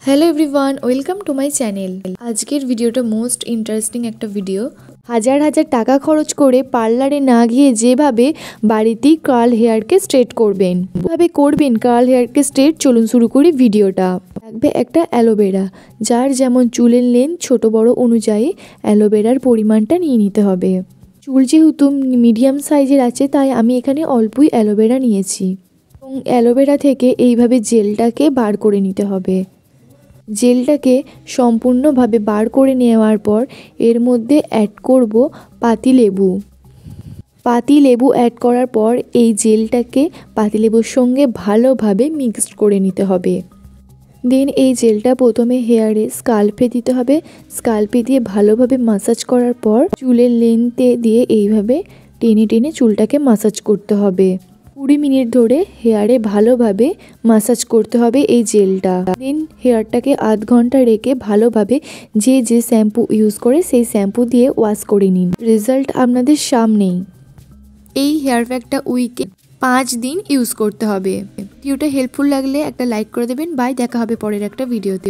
Hello everyone, welcome to my channel. আজকের ভিডিওটা most interesting একটা ভিডিও। হাজার হাজার টাকা খরচ করে পার্লারে না গিয়ে যেভাবে বাড়িতেই কার্ল হেয়ারকে স্ট্রেট করবেন, কীভাবে করবেন কার্ল হেয়ারকে স্ট্রেট, চলুন শুরু করি ভিডিওটা। লাগবে একটা অ্যালোভেরা, যার যেমন চুলের লেন্থ ছোট বড় অনুযায়ী অ্যালোভেরার পরিমাণটা নিয়ে নিতে হবে। চুল যেহেতু মিডিয়াম সাইজের আছে, তাই আমি এখানে অল্পই অ্যালোভেরা নিয়েছি এবং অ্যালোভেরা থেকে এইভাবে জেলটাকে বার করে নিতে হবে। জেলটাকে সম্পূর্ণভাবে বার করে নেওয়ার পর এর মধ্যে অ্যাড করব পাতিলেবু। পাতিলেবু অ্যাড করার পর এই জেলটাকে পাতিলেবুর সঙ্গে ভালোভাবে মিক্সড করে নিতে হবে। দেন এই জেলটা প্রথমে হেয়ারে স্কাল্পে দিতে হবে। স্কাল্পে দিয়ে ভালোভাবে মাসাজ করার পর চুলের লেন্থে দিয়ে এইভাবে টেনে টেনে চুলটাকে মাসাজ করতে হবে। 20 মিনিট ধরে হেয়ারে ভালোভাবে মাসাজ করতে হবে এই জেলটা। দেন হেয়ারটাকে আধ ঘন্টা রেখে ভালোভাবে যে যে শ্যাম্পু ইউজ করে সেই শ্যাম্পু দিয়ে ওয়াশ করে নিন। রেজাল্ট আপনাদের সামনেই। এই হেয়ার প্যাকটা উইকে 5 দিন ইউজ করতে হবে। ভিডিওটা হেল্পফুল লাগলে একটা লাইক করে দেবেন। বাই, দেখা হবে পরের একটা ভিডিওতে।